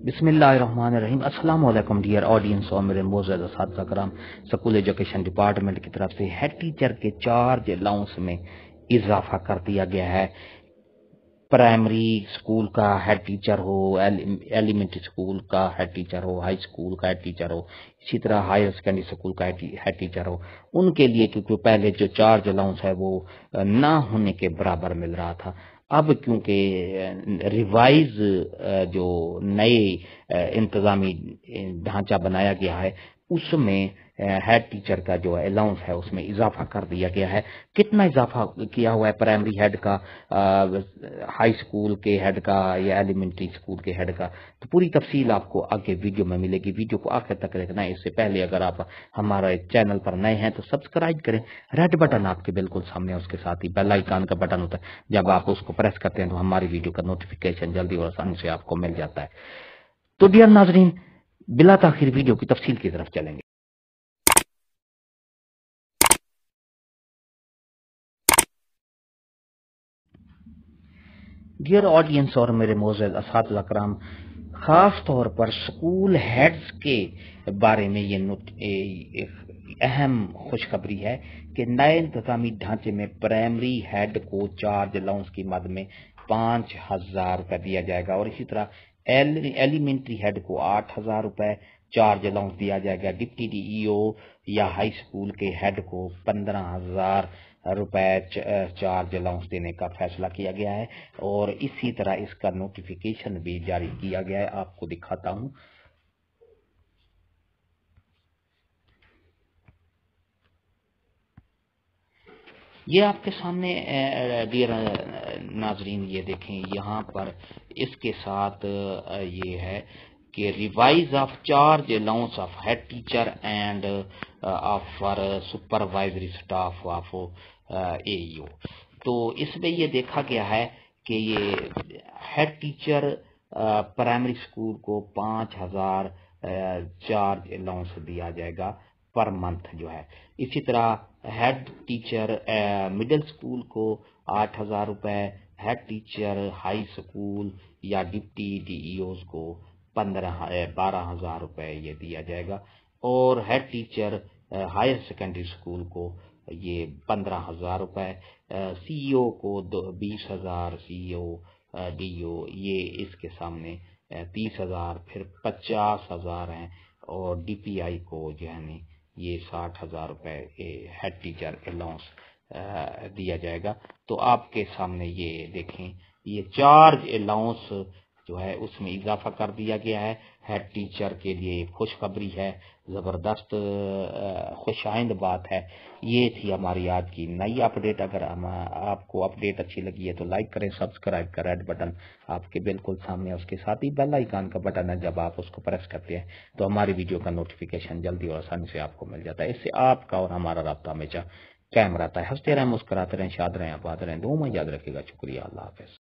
بسم اللہ الرحمن الرحیم۔ السلام علیکم ڈیئر آڈینس اور میرے معزز اساتذہ کرام۔ اسکول ایجوکیشن ڈپارٹمنٹ کی طرف سے ہیڈ ٹیچر کے چارج الاؤنس میں اضافہ کر دیا گیا ہے۔ پرائمری اسکول کا ہیڈ ٹیچر ہو، ایلیمنٹری اسکول کا ہیڈ ٹیچر ہو، ہائی اسکول کا ہیڈ ٹیچر ہو، اسی طرح ہائر سیکنڈری اسکول کا ہیڈ ٹیچر ہو، ان کے لیے کیونکہ پہلے جو چارج الاؤنس ہے وہ نہ ہونے کے برابر مل رہا تھا، اب کیونکہ ریوائز جو نئے انتظامی ڈھانچہ بنایا گیا ہے اس میں ہیڈ ٹیچر کا جو الاؤنس ہے اس میں اضافہ کر دیا گیا ہے۔ کتنا اضافہ کیا ہوا ہے پرائمری ہیڈ کا، ہائی اسکول کے ہیڈ کا یا ایلیمنٹری اسکول کے ہیڈ کا، تو پوری تفصیل آپ کو آگے ویڈیو میں ملے گی۔ ویڈیو کو آخر تک دیکھنا ہے۔ اس سے پہلے اگر آپ ہمارے چینل پر نئے ہیں تو سبسکرائب کریں۔ ریڈ بٹن آپ کے بالکل سامنے ہے، اس کے ساتھ ہی بیل آئیکن کا بٹن ہوتا ہے، جب آپ اس کو پریس کرتے ہیں تو ہماری ویڈیو کا نوٹیفیکیشن جلدی اور آسانی سے آپ کو مل جاتا ہے۔ تو ڈیئر ناظرین، بلا تاخیر ویڈیو کی تفصیل کی طرف چلیں گے۔ ڈیئر آڈینس اور میرے معزز اساتذہ کرام، خاص طور پر سکول ہیڈز کے بارے میں یہ اہم خوشخبری ہے کہ نئے انتظامی ڈھانچے میں پرائمری ہیڈ کو چارج الاؤنس کی مد میں 5,000 روپے دیا جائے گا، اور اسی طرح ایلیمنٹری ہیڈ کو 8,000 روپے چارج الاؤنس دیا جائے گا۔ ڈپٹی ڈی ای او یا ہائی اسکول کے ہیڈ کو 15,000 روپے چارج الاؤنس دینے کا فیصلہ کیا گیا ہے، اور اسی طرح اس کا نوٹیفیکیشن بھی جاری کیا گیا ہے۔ آپ کو دکھاتا ہوں۔ یہ آپ کے سامنے ڈیئر ناظرین، یہ دیکھیں یہاں پر اس کے ساتھ یہ ہے کہ revise of charge allowance of head teacher and of for supervisory staff of A E O. تو اس میں یہ دیکھا گیا ہے کہ یہ ہیڈ ٹیچر پرائمری اسکول کو 5,000 چارج الاؤنس دیا جائے گا پر منتھ جو ہے۔ اسی طرح ہیڈ ٹیچر مڈل اسکول کو 8,000 روپے، ہیڈ ٹیچر ہائی اسکول یا ڈپٹی ڈی ای اوز کو 12,000 روپے یہ دیا جائے گا، اور head teacher higher secondary school کو یہ 15,000 روپے، سی ای او کو 20,000، سی ای او ڈی او یہ اس کے سامنے 30,000، پھر 50,000 ہیں، اور ڈی پی آئی کو جو ہے یہ 60,000 روپے ہیڈ ٹیچر الاؤنس دیا جائے گا۔ تو آپ کے سامنے یہ دیکھیں، یہ چارج الاؤنس جو ہے اس میں اضافہ کر دیا گیا ہے۔ ہیڈ ٹیچر کے لیے خوشخبری ہے، زبردست خوش آئند بات ہے۔ یہ تھی ہماری آج کی نئی اپڈیٹ۔ اگر آپ کو اپڈیٹ اچھی لگی ہے تو لائک کریں، سبسکرائب کا ریڈ بٹن آپ کے بالکل سامنے ہے، اس کے ساتھ ہی بیل آئیکن کا بٹن ہے، جب آپ اس کو پریس کرتے ہیں تو ہماری ویڈیو کا نوٹیفیکیشن جلدی اور آسانی سے آپ کو مل جاتا ہے۔ اس سے آپ کا اور ہمارا رابطہ ہمیشہ قائم رہتا ہے۔ ہنستے رہیں، مسکراتے رہیں، شاد رہیں، آباد رہیں، دعا میں یاد رکھے گا۔ شکریہ، اللہ حافظ۔